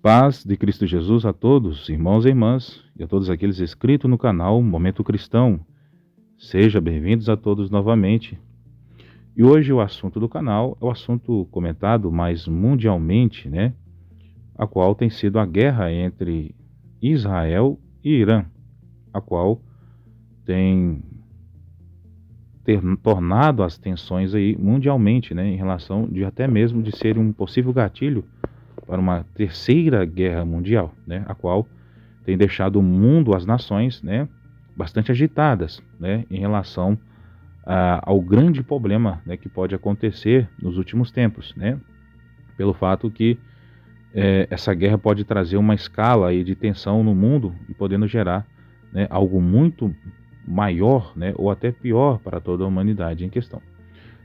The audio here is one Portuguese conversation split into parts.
Paz de Cristo Jesus a todos, irmãos e irmãs, e a todos aqueles inscritos no canal Momento Cristão. Sejam bem-vindos a todos novamente. E hoje o assunto do canal é o assunto comentado mais mundialmente, A qual tem sido a guerra entre Israel e Irã, a qual tem tornado as tensões aí mundialmente, em relação de até mesmo de ser um possível gatilho para uma terceira guerra mundial, a qual tem deixado o mundo, as nações, bastante agitadas, em relação ao grande problema, que pode acontecer nos últimos tempos, pelo fato que essa guerra pode trazer uma escala aí de tensão no mundo e podendo gerar, algo muito maior, ou até pior para toda a humanidade em questão.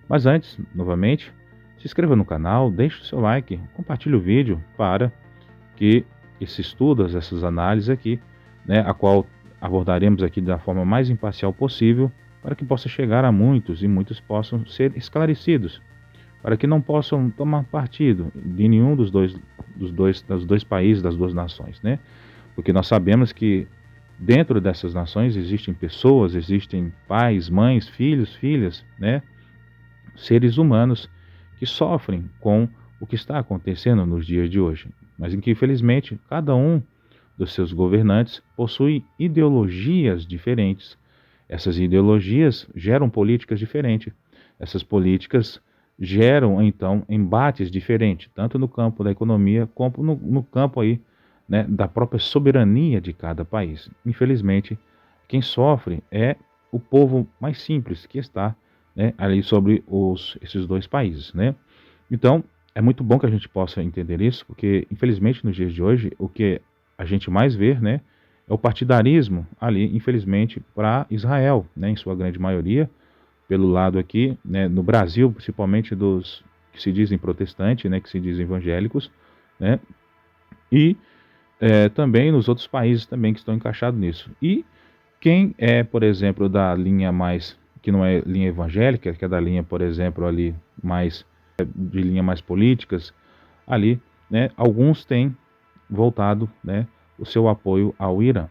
Mas antes, novamente, se inscreva no canal, deixe o seu like, compartilhe o vídeo para que esses estudos, essas análises aqui, a qual abordaremos aqui da forma mais imparcial possível, para que possa chegar a muitos e muitos possam ser esclarecidos, para que não possam tomar partido de nenhum dos dois países, das duas nações, Porque nós sabemos que dentro dessas nações existem pessoas, existem pais, mães, filhos, filhas, seres humanos que sofrem com o que está acontecendo nos dias de hoje, mas em que infelizmente cada um dos seus governantes possui ideologias diferentes. Essas ideologias geram políticas diferentes. Essas políticas geram então embates diferentes, tanto no campo da economia como no campo aí, da própria soberania de cada país. Infelizmente, quem sofre é o povo mais simples que está ali sobre esses dois países, Então, é muito bom que a gente possa entender isso, porque infelizmente nos dias de hoje o que a gente mais vê, é o partidarismo ali, infelizmente, para Israel, em sua grande maioria, pelo lado aqui, no Brasil, principalmente dos que se dizem protestantes, que se dizem evangélicos, e também nos outros países também que estão encaixados nisso. E quem é, por exemplo, da linha mais, que não é linha evangélica, que é da linha, por exemplo, ali mais, de linha mais políticas, ali, alguns têm voltado, o seu apoio ao Irã.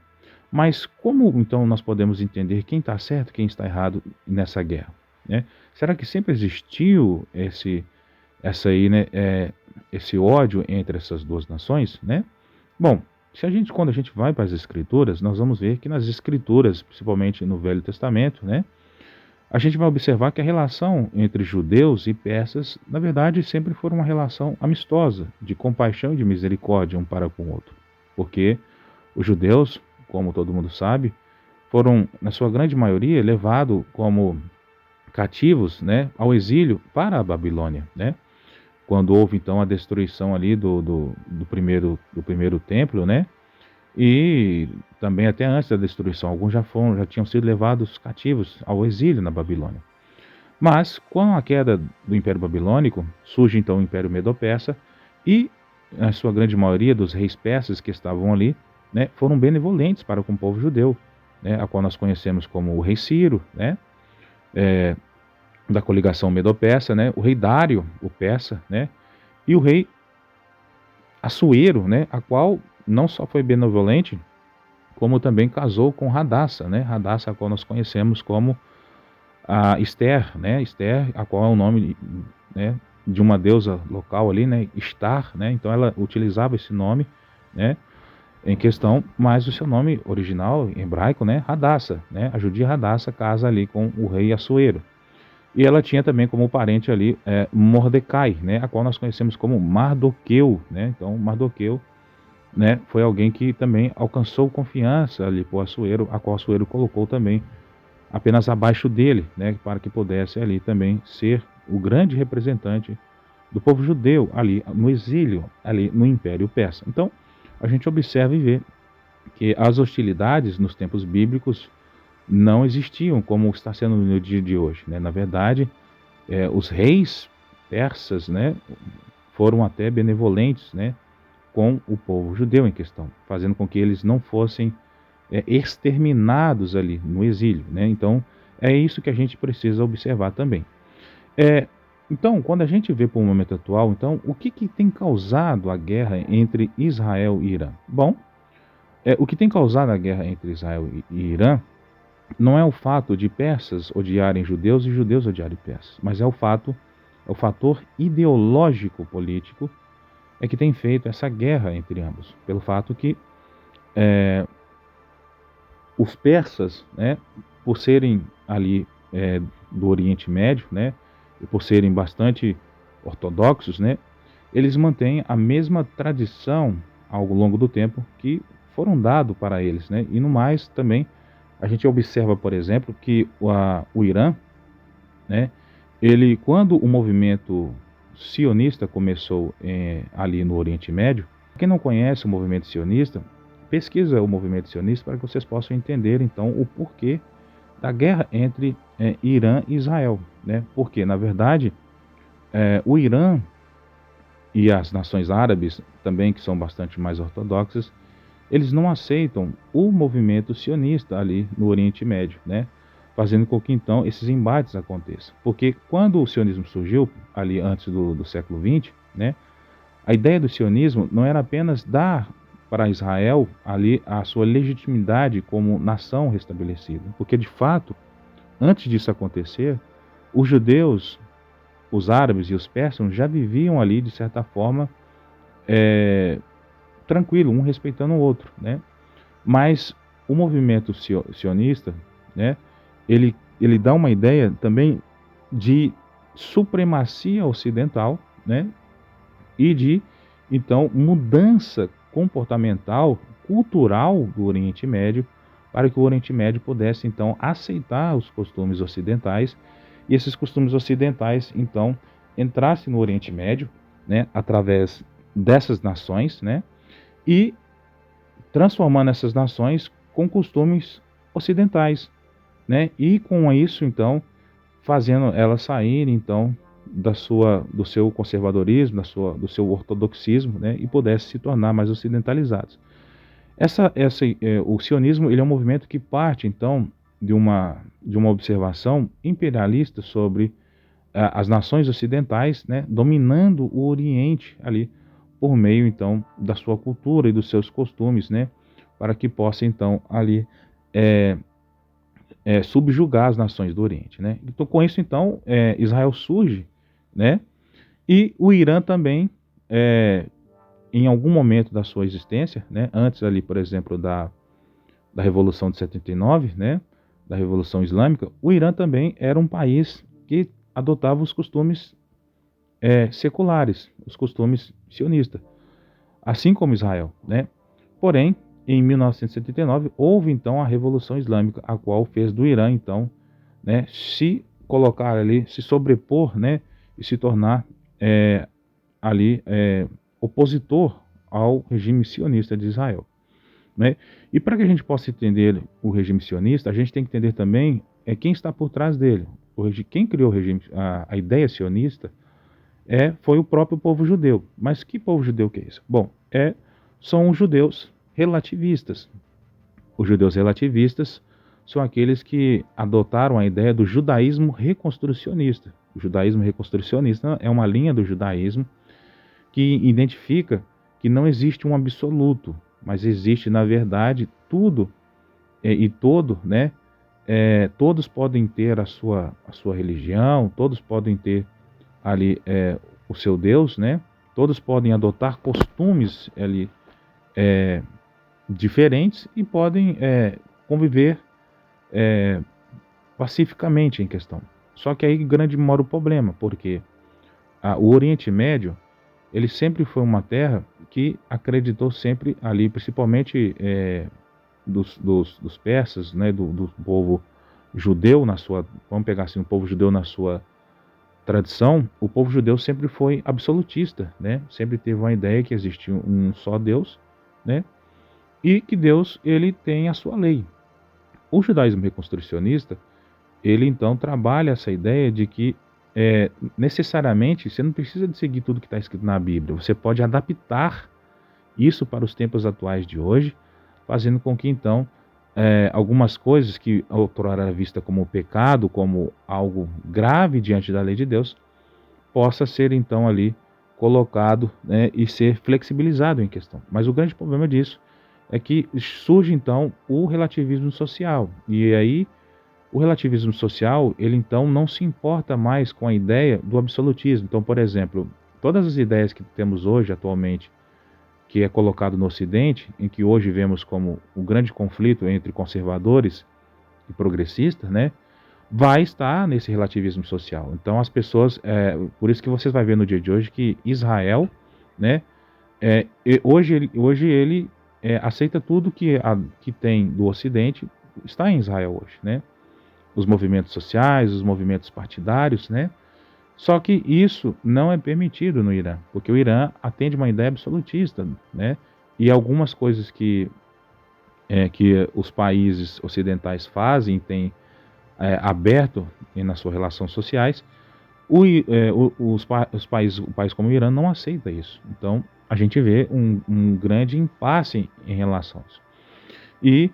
Mas como então nós podemos entender quem está certo e quem está errado nessa guerra? Será que sempre existiu esse ódio entre essas duas nações? Bom, quando a gente vai para as Escrituras, nós vamos ver que nas Escrituras, principalmente no Velho Testamento, a gente vai observar que a relação entre judeus e persas, na verdade, sempre foi uma relação amistosa, de compaixão e de misericórdia um para com o outro. Porque os judeus, como todo mundo sabe, foram, na sua grande maioria, levados como cativos, ao exílio para a Babilônia, Quando houve então a destruição ali do primeiro templo, E também até antes da destruição, alguns já tinham sido levados cativos ao exílio na Babilônia. Mas com a queda do Império Babilônico, surge então o Império Medo-Persa e a sua grande maioria dos reis persas que estavam ali, foram benevolentes para com o povo judeu, a qual nós conhecemos como o rei Ciro, da coligação Medo-Persa, o rei Dário, o persa, e o rei Assuero, a qual não só foi benevolente, como também casou com Radassa, Radassa, a qual nós conhecemos como a Esther, Esther, a qual é o nome, de uma deusa local ali, Estar, então ela utilizava esse nome, em questão, mas o seu nome original em hebraico, Radassa, a judia Radassa casa ali com o rei Assuero. E ela tinha também como parente ali Mordecai, a qual nós conhecemos como Mardoqueu, então Mardoqueu, foi alguém que também alcançou confiança ali por Assuero, a qual Assuero colocou também apenas abaixo dele, para que pudesse ali também ser o grande representante do povo judeu ali no exílio, ali no Império Persa. Então, a gente observa e vê que as hostilidades nos tempos bíblicos não existiam como está sendo no dia de hoje. Na verdade, os reis persas, foram até benevolentes, com o povo judeu em questão, fazendo com que eles não fossem exterminados ali no exílio. Então, é isso que a gente precisa observar também. Então, quando a gente vê para o momento atual, então, o que tem causado a guerra entre Israel e Irã? Bom, o que tem causado a guerra entre Israel e Irã não é o fato de persas odiarem judeus e judeus odiarem persas, mas é o fator ideológico político que tem feito essa guerra entre ambos, pelo fato que os persas, né, por serem ali do Oriente Médio, né, e por serem bastante ortodoxos, né, eles mantêm a mesma tradição ao longo do tempo que foram dados para eles, né, e no mais também a gente observa, por exemplo, que o Irã, né, ele, quando o movimento sionista começou ali no Oriente Médio, quem não conhece o movimento sionista, pesquisa o movimento sionista para que vocês possam entender então o porquê da guerra entre Irã e Israel, né? Porque na verdade o Irã e as nações árabes também, que são bastante mais ortodoxas, eles não aceitam o movimento sionista ali no Oriente Médio, né? Fazendo com que então esses embates aconteçam. Porque quando o sionismo surgiu, ali antes do século XX, né? A ideia do sionismo não era apenas dar para Israel ali a sua legitimidade como nação restabelecida, porque de fato, antes disso acontecer, os judeus, os árabes e os persas já viviam ali de certa forma tranquilo, um respeitando o outro, né? Mas o movimento sionista, né? Ele dá uma ideia também de supremacia ocidental, né? E de, então, mudança comportamental, cultural do Oriente Médio, para que o Oriente Médio pudesse, então, aceitar os costumes ocidentais, e esses costumes ocidentais, então, entrassem no Oriente Médio, né, através dessas nações, né, e transformando essas nações com costumes ocidentais, né, e com isso, então, fazendo elas saírem, então, do seu conservadorismo, do seu ortodoxismo, né, e pudesse se tornar mais ocidentalizados. O sionismo ele é um movimento que parte, então, de uma observação imperialista sobre as nações ocidentais, né, dominando o Oriente ali, por meio, então, da sua cultura e dos seus costumes, né, para que possa, então, ali subjugar as nações do Oriente, né. Então, com isso, então, Israel surge, né, e o Irã também, em algum momento da sua existência, né, antes ali, por exemplo, da Revolução de 79, né, da Revolução Islâmica, o Irã também era um país que adotava os costumes seculares, os costumes sionistas, assim como Israel, né. Porém, em 1979 houve então a Revolução Islâmica, a qual fez do Irã então, né, se colocar ali, se sobrepor, né, e se tornar ali opositor ao regime sionista de Israel, né? E para que a gente possa entender o regime sionista, a gente tem que entender também quem está por trás dele. Quem criou o regime, a ideia sionista foi o próprio povo judeu. Mas que povo judeu que é isso? Bom, são os judeus relativistas. Os judeus relativistas são aqueles que adotaram a ideia do judaísmo reconstrucionista. O judaísmo reconstrucionista é uma linha do judaísmo que identifica que não existe um absoluto, mas existe, na verdade, tudo e todo, né? Todos podem ter a sua religião, todos podem ter ali o seu Deus, né? Todos podem adotar costumes ali diferentes e podem conviver pacificamente em questão. Só que aí grande mora o problema, porque o Oriente Médio ele sempre foi uma terra que acreditou sempre ali, principalmente dos persas, né, do povo judeu na sua, vamos pegar assim, o povo judeu na sua tradição, o povo judeu sempre foi absolutista, né? Sempre teve uma ideia que existia um só Deus, né? E que Deus ele tem a sua lei. O judaísmo reconstrucionista, ele então trabalha essa ideia de que necessariamente você não precisa de seguir tudo que está escrito na Bíblia, você pode adaptar isso para os tempos atuais de hoje, fazendo com que então algumas coisas que outrora era vista como pecado, como algo grave diante da lei de Deus, possa ser então ali colocado, né, e ser flexibilizado em questão. Mas o grande problema disso é que surge então o relativismo social. E aí o relativismo social, ele então não se importa mais com a ideia do absolutismo. Então, por exemplo, todas as ideias que temos hoje atualmente, que é colocado no Ocidente, em que hoje vemos como o grande conflito entre conservadores e progressistas, né, vai estar nesse relativismo social. Então as pessoas, por isso que vocês vão ver no dia de hoje que Israel, né, hoje ele aceita tudo que tem do Ocidente, está em Israel hoje, né? Os movimentos sociais, os movimentos partidários, né? Só que isso não é permitido no Irã, porque o Irã atende uma ideia absolutista, né? E algumas coisas que os países ocidentais fazem, têm aberto nas suas relações sociais, o país como o Irã não aceita isso. Então, a gente vê um grande impasse em relação a isso. E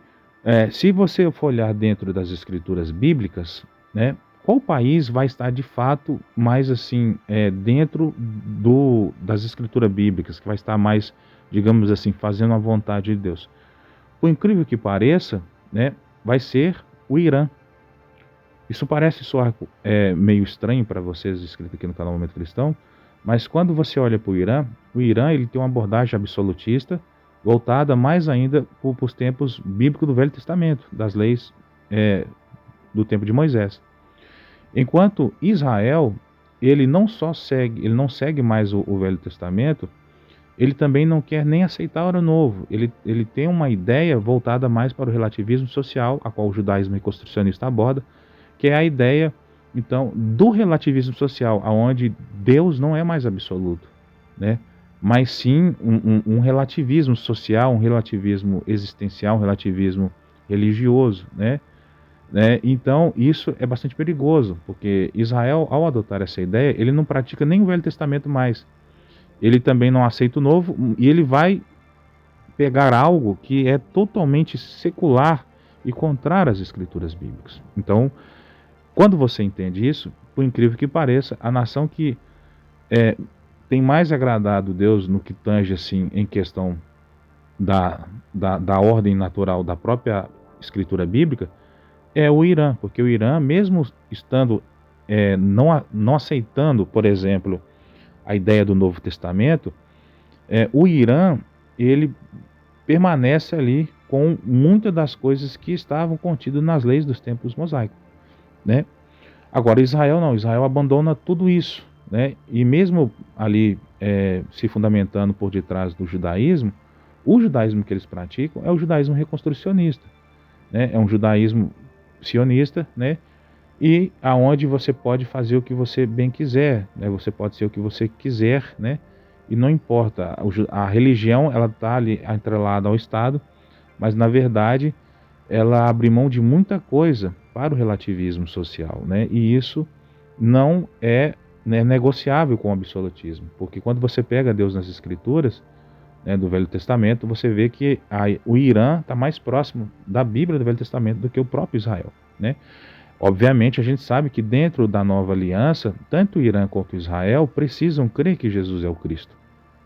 se você for olhar dentro das escrituras bíblicas, né, qual país vai estar de fato mais assim dentro das escrituras bíblicas, que vai estar mais, digamos assim, fazendo a vontade de Deus? Por incrível que pareça, né, vai ser o Irã. Isso parece soar meio estranho para vocês inscritos aqui no canal Momento Cristão, mas quando você olha para o Irã ele tem uma abordagem absolutista, voltada mais ainda para os tempos bíblicos do Velho Testamento, das leis do tempo de Moisés. Enquanto Israel, ele não segue mais o Velho Testamento, ele também não quer nem aceitar o Novo. Ele tem uma ideia voltada mais para o relativismo social, a qual o judaísmo reconstrucionista aborda, que é a ideia, então, do relativismo social, aonde Deus não é mais absoluto, né? Mas sim um relativismo social, um relativismo existencial, um relativismo religioso, né? Então, isso é bastante perigoso, porque Israel, ao adotar essa ideia, ele não pratica nem o Velho Testamento mais. Ele também não aceita o Novo, e ele vai pegar algo que é totalmente secular e contrário às escrituras bíblicas. Então, quando você entende isso, por incrível que pareça, a nação que tem mais agradado Deus no que tange assim em questão da ordem natural da própria escritura bíblica é o Irã, porque o Irã, mesmo estando não aceitando, por exemplo, a ideia do Novo Testamento, o Irã ele permanece ali com muitas das coisas que estavam contidas nas leis dos tempos mosaicos, né? Agora, Israel não, Israel abandona tudo isso, né? E mesmo ali se fundamentando por detrás do judaísmo, o judaísmo que eles praticam é o judaísmo reconstrucionista, né? É um judaísmo sionista, né? E aonde você pode fazer o que você bem quiser, né? Você pode ser o que você quiser, né? E não importa, a religião ela está ali atrelada ao Estado, mas na verdade ela abre mão de muita coisa para o relativismo social, né? E isso não é, né, negociável com o absolutismo, porque quando você pega Deus nas Escrituras, né, do Velho Testamento, você vê que o Irã está mais próximo da Bíblia do Velho Testamento do que o próprio Israel, né? Obviamente, a gente sabe que dentro da nova aliança, tanto o Irã quanto Israel precisam crer que Jesus é o Cristo,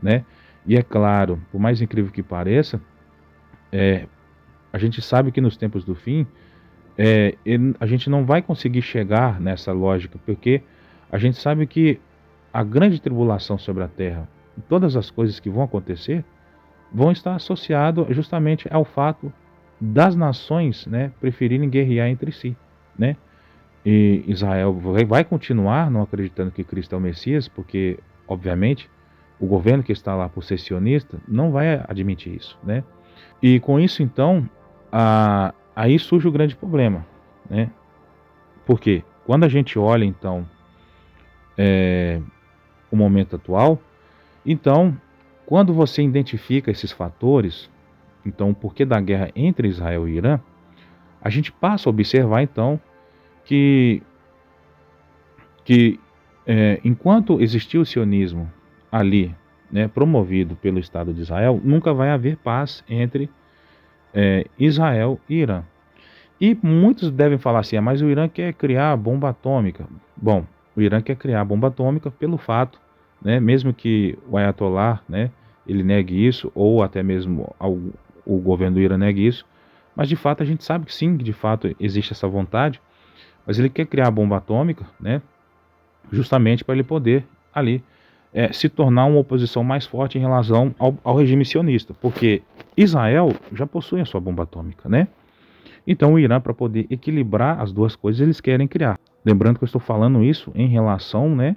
né? E é claro, por mais incrível que pareça, a gente sabe que nos tempos do fim, a gente não vai conseguir chegar nessa lógica, porque a gente sabe que a grande tribulação sobre a terra, todas as coisas que vão acontecer, vão estar associadas justamente ao fato das nações, né, preferirem guerrear entre si, né? E Israel vai continuar não acreditando que Cristo é o Messias, porque, obviamente, o governo que está lá por ser sionista não vai admitir isso, né? E com isso, então, aí surge o grande problema, né? Porque quando a gente olha, então, o momento atual, então, quando você identifica esses fatores, então, o porquê da guerra entre Israel e Irã, a gente passa a observar, então, que, que enquanto existir o sionismo ali, né, promovido pelo Estado de Israel, nunca vai haver paz entre Israel e Irã. E muitos devem falar assim, mas o Irã quer criar bomba atômica. Bom, O Irã quer criar a bomba atômica pelo fato, né, mesmo que o Ayatollah, né, ele negue isso, ou até mesmo o governo do Irã negue isso, mas de fato a gente sabe que sim, que de fato existe essa vontade, mas ele quer criar a bomba atômica, né, justamente para ele poder ali se tornar uma oposição mais forte em relação ao regime sionista, porque Israel já possui a sua bomba atômica, né? Então o Irã, para poder equilibrar as duas coisas, eles querem criar. Lembrando que eu estou falando isso em relação, né,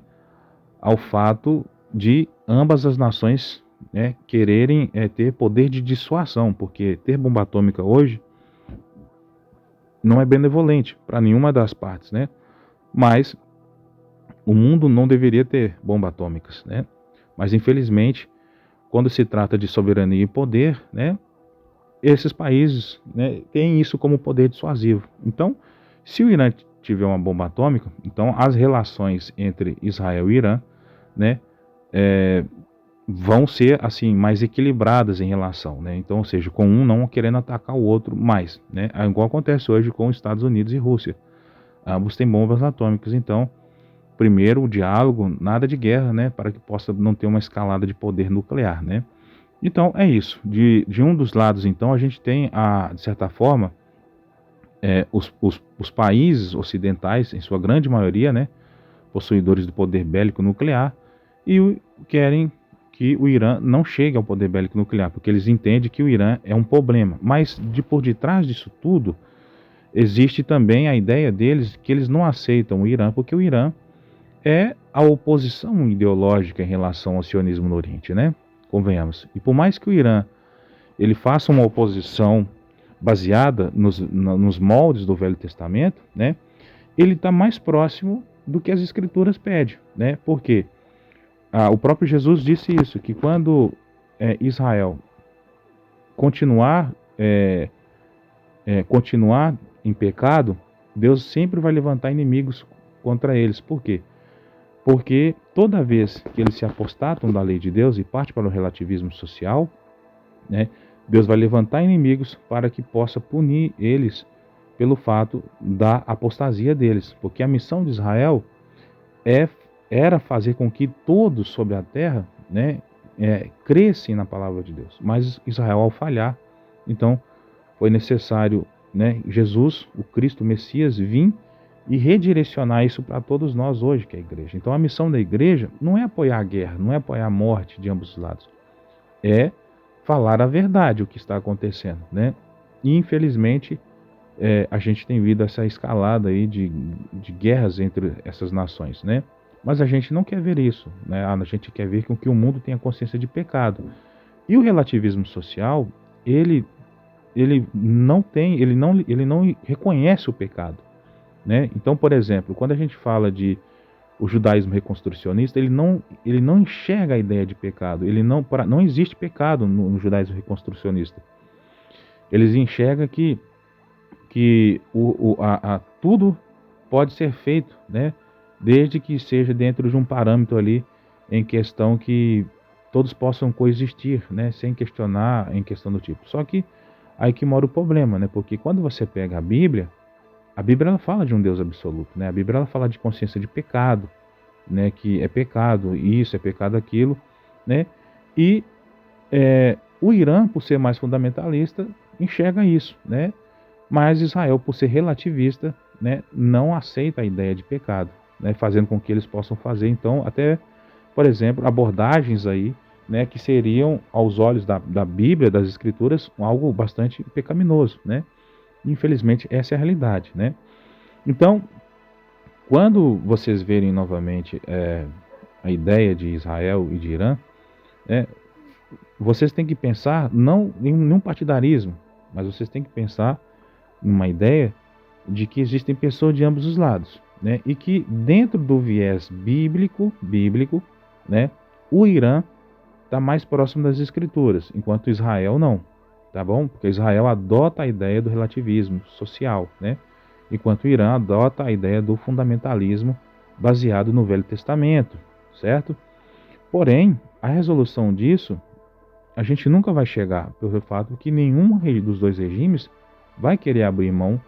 ao fato de ambas as nações, né, quererem ter poder de dissuasão, porque ter bomba atômica hoje não é benevolente para nenhuma das partes, né? Mas o mundo não deveria ter bombas atômicas, né? Mas infelizmente, quando se trata de soberania e poder, né, esses países, né, têm isso como poder dissuasivo. Então, se o Irã tiver uma bomba atômica, então as relações entre Israel e Irã, né, vão ser assim mais equilibradas em relação, né? Então, ou seja, com um não querendo atacar o outro mais, né? Igual acontece hoje com os Estados Unidos e Rússia. Ambos têm bombas atômicas, então primeiro o diálogo, nada de guerra, né, para que possa não ter uma escalada de poder nuclear, né? Então é isso. De um dos lados, então, a gente tem, de certa forma, os países ocidentais, em sua grande maioria, né, possuidores do poder bélico nuclear, e querem que o Irã não chegue ao poder bélico nuclear, porque eles entendem que o Irã é um problema. Mas por detrás disso tudo, existe também a ideia deles que eles não aceitam o Irã, porque o Irã é a oposição ideológica em relação ao sionismo no Oriente, né? Convenhamos. E por mais que o Irã ele faça uma oposição baseada nos moldes do Velho Testamento, né? Ele está mais próximo do que as Escrituras pedem, né? Porque o próprio Jesus disse isso, que quando Israel continuar em pecado, Deus sempre vai levantar inimigos contra eles. Por quê? Porque toda vez que eles se apostatam da lei de Deus e partem para o relativismo social, né, Deus vai levantar inimigos para que possa punir eles pelo fato da apostasia deles. Porque a missão de Israel era fazer com que todos sobre a terra, né, crescem na palavra de Deus. Mas Israel, ao falhar, então foi necessário, né, Jesus, o Cristo, o Messias, vir e redirecionar isso para todos nós hoje, que é a igreja. Então a missão da igreja não é apoiar a guerra, não é apoiar a morte de ambos os lados. É falar a verdade, o que está acontecendo, né? E infelizmente a gente tem visto essa escalada aí de guerras entre essas nações, né? Mas a gente não quer ver isso, né? A gente quer ver que o mundo tenha consciência de pecado. E o relativismo social, ele não reconhece o pecado, né? Então, por exemplo, quando a gente fala de o judaísmo reconstrucionista, ele não enxerga a ideia de pecado. Não existe pecado no judaísmo reconstrucionista. Eles enxergam que tudo pode ser feito, né? Desde que seja dentro de um parâmetro ali em questão que todos possam coexistir, né? Sem questionar em questão do tipo. Só que aí que mora o problema, né? Porque quando você pega a Bíblia ela fala de um Deus absoluto, né? A Bíblia ela fala de consciência de pecado, né? Que é pecado isso, é pecado aquilo, né? E o Irã, por ser mais fundamentalista, enxerga isso, né? Mas Israel, por ser relativista, né, não aceita a ideia de pecado, né? Fazendo com que eles possam fazer, então, até, por exemplo, abordagens aí, né? Que seriam, aos olhos da Bíblia, das Escrituras, algo bastante pecaminoso, né? Infelizmente, essa é a realidade, né? Então, quando vocês verem novamente a ideia de Israel e de Irã, vocês têm que pensar não em nenhum partidarismo, mas vocês têm que pensar numa ideia de que existem pessoas de ambos os lados, né? E que dentro do viés bíblico, né? O Irã está mais próximo das Escrituras, enquanto Israel não. Tá bom? Porque Israel adota a ideia do relativismo social, né? Enquanto o Irã adota a ideia do fundamentalismo baseado no Velho Testamento, certo? Porém, a resolução disso, a gente nunca vai chegar pelo fato que nenhum dos dois regimes vai querer abrir mão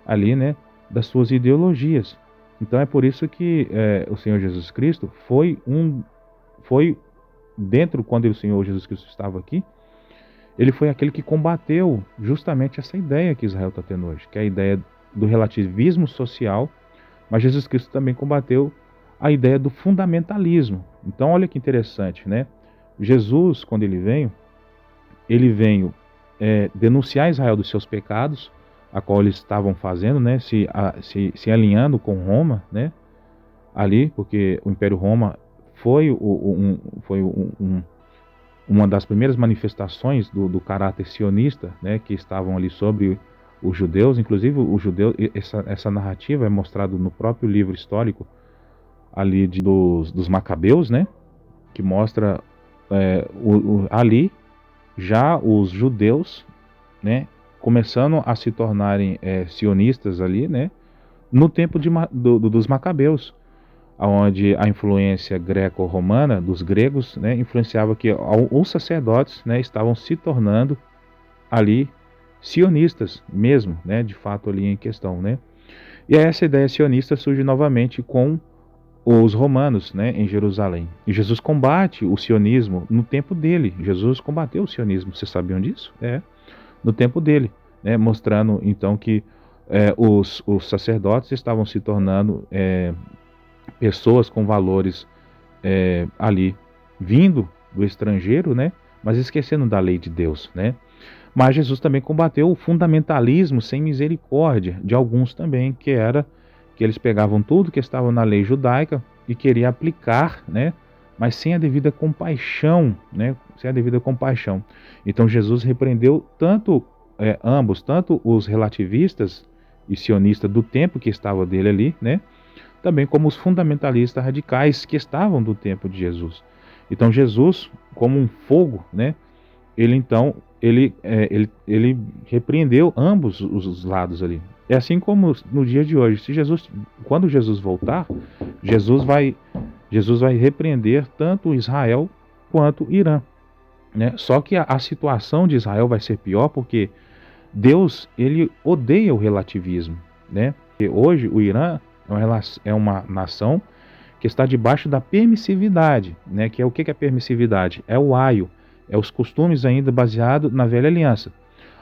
ali, né, das suas ideologias. Então é por isso que o Senhor Jesus Cristo foi dentro, quando o Senhor Jesus Cristo estava aqui, ele foi aquele que combateu justamente essa ideia que Israel está tendo hoje, que é a ideia do relativismo social, mas Jesus Cristo também combateu a ideia do fundamentalismo. Então olha que interessante, né? Jesus, quando ele veio denunciar Israel dos seus pecados, a qual eles estavam fazendo, né? Se alinhando com Roma, né? Ali, porque o Império Roma foi uma das primeiras manifestações do caráter sionista, né, que estavam ali sobre os judeus. Inclusive, os judeus, essa narrativa é mostrada no próprio livro histórico ali dos Macabeus, né, que mostra ali já os judeus, né, começando a se tornarem sionistas ali, né, no tempo dos Macabeus, onde a influência greco-romana dos gregos, né, influenciava que os sacerdotes, né, estavam se tornando ali sionistas mesmo, né, de fato ali em questão, né. E essa ideia sionista surge novamente com os romanos, né, em Jerusalém. E Jesus combate o sionismo no tempo dele. Jesus combateu o sionismo. Vocês sabiam disso? No tempo dele, né, mostrando então que os sacerdotes estavam se tornando pessoas com valores ali vindo do estrangeiro, né? Mas esquecendo da lei de Deus, né? Mas Jesus também combateu o fundamentalismo sem misericórdia de alguns também, que era que eles pegavam tudo que estava na lei judaica e queriam aplicar, né? Mas sem a devida compaixão, né? Sem a devida compaixão. Então Jesus repreendeu tanto ambos, tanto os relativistas e sionistas do tempo que estava dele ali, né? Também como os fundamentalistas radicais que estavam do tempo de Jesus. Então Jesus, como um fogo, né? Ele repreendeu ambos os lados ali. É assim como no dia de hoje. Quando Jesus voltar, Jesus vai repreender tanto Israel quanto Irã, né? Só que a situação de Israel vai ser pior porque Deus, ele odeia o relativismo, né? Porque hoje o Irã é uma nação que está debaixo da permissividade, né? Que é o que é permissividade? É o aio, é os costumes ainda baseados na velha aliança.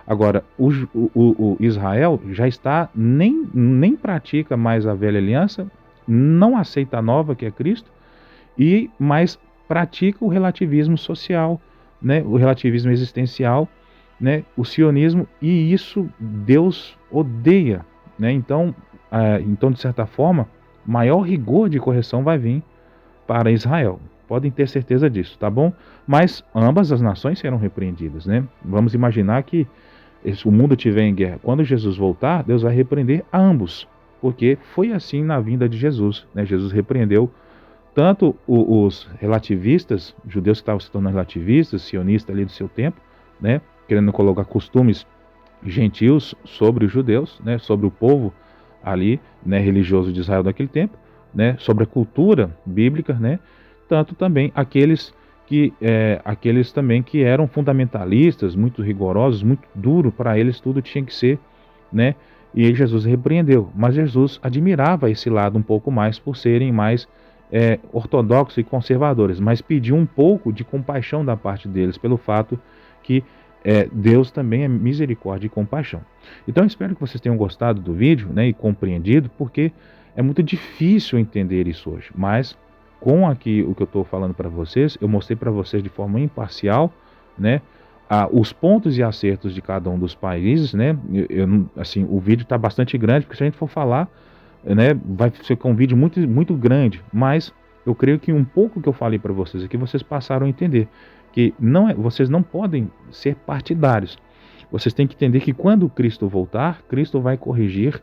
Agora, o Israel já está, nem pratica mais a velha aliança, não aceita a nova, que é Cristo, e mais pratica o relativismo social, né? O relativismo existencial, né? O sionismo, e isso Deus odeia, né? Então, de certa forma, maior rigor de correção vai vir para Israel. Podem ter certeza disso, tá bom? Mas ambas as nações serão repreendidas, né? Vamos imaginar que o mundo estiver em guerra. Quando Jesus voltar, Deus vai repreender a ambos, porque foi assim na vinda de Jesus, né? Jesus repreendeu tanto os relativistas, judeus que estavam se tornando relativistas, sionistas ali do seu tempo, né? Querendo colocar costumes gentios sobre os judeus, né? Sobre o povo ali, né? Religioso de Israel daquele tempo, né? Sobre a cultura bíblica, né? Tanto também aqueles também que eram fundamentalistas, muito rigorosos, muito duro, para eles tudo tinha que ser, né? E aí Jesus repreendeu, mas Jesus admirava esse lado um pouco mais por serem mais ortodoxos e conservadores, mas pediu um pouco de compaixão da parte deles pelo fato que Deus também é misericórdia e compaixão. Então eu espero que vocês tenham gostado do vídeo, né, e compreendido, porque é muito difícil entender isso hoje, mas com aqui o que eu estou falando para vocês, eu mostrei para vocês de forma imparcial, né, os pontos e acertos de cada um dos países, né. Assim, o vídeo está bastante grande, porque se a gente for falar, né, vai ser um vídeo muito, muito grande, mas eu creio que um pouco que eu falei para vocês aqui, vocês passaram a entender que vocês não podem ser partidários. Vocês têm que entender que quando Cristo voltar, Cristo vai corrigir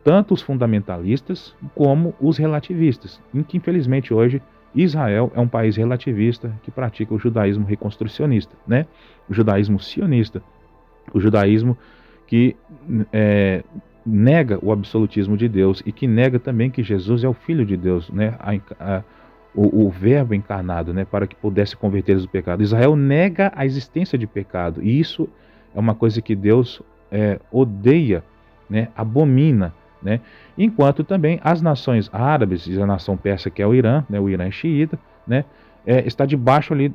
tanto os fundamentalistas como os relativistas, em que infelizmente hoje Israel é um país relativista que pratica o judaísmo reconstrucionista, né? O judaísmo sionista, o judaísmo que nega o absolutismo de Deus e que nega também que Jesus é o Filho de Deus, né? O Verbo encarnado, né? Para que pudesse converter-eles do pecado. Israel nega a existência de pecado, e isso é uma coisa que Deus odeia, né? Abomina, né? Enquanto também as nações árabes e a nação persa, que é o Irã, né? O Irã é xiita, né? Está debaixo ali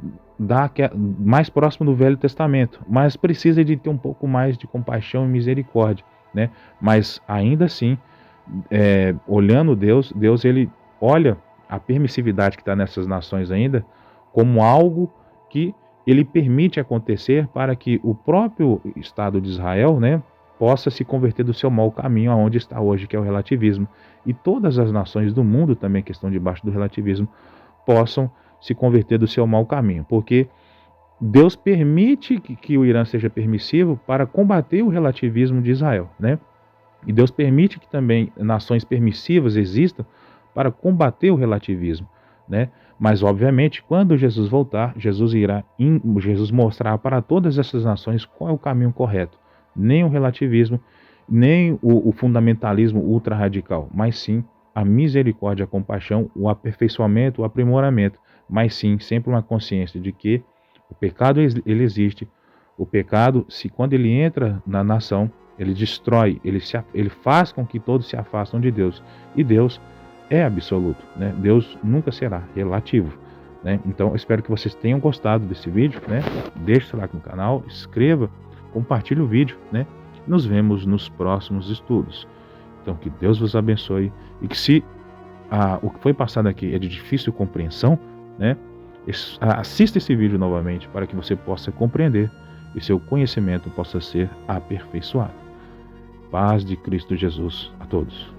mais próximo do Velho Testamento, mas precisa de ter um pouco mais de compaixão e misericórdia, né? Mas ainda assim, olhando Deus ele olha a permissividade que está nessas nações ainda como algo que ele permite acontecer para que o próprio Estado de Israel, né, possa se converter do seu mau caminho aonde está hoje, que é o relativismo. E todas as nações do mundo também que estão debaixo do relativismo possam se converter do seu mau caminho, porque Deus permite que o Irã seja permissivo para combater o relativismo de Israel, né? E Deus permite que também nações permissivas existam para combater o relativismo, né? Mas obviamente, quando Jesus voltar, Jesus mostrar para todas essas nações qual é o caminho correto. Nem o relativismo, nem o fundamentalismo ultra-radical, mas sim a misericórdia, a compaixão, o aperfeiçoamento, o aprimoramento, mas sim sempre uma consciência de que o pecado ele existe. O pecado, se quando ele entra na nação, ele destrói, ele faz com que todos se afastem de Deus. E Deus é absoluto, né? Deus nunca será relativo, né? Então, eu espero que vocês tenham gostado desse vídeo, né? Deixe seu like no canal, inscreva, compartilhe o vídeo, né? Nos vemos nos próximos estudos. Então, que Deus vos abençoe e que se o que foi passado aqui é de difícil compreensão, né? Assista esse vídeo novamente para que você possa compreender e seu conhecimento possa ser aperfeiçoado. Paz de Cristo Jesus a todos.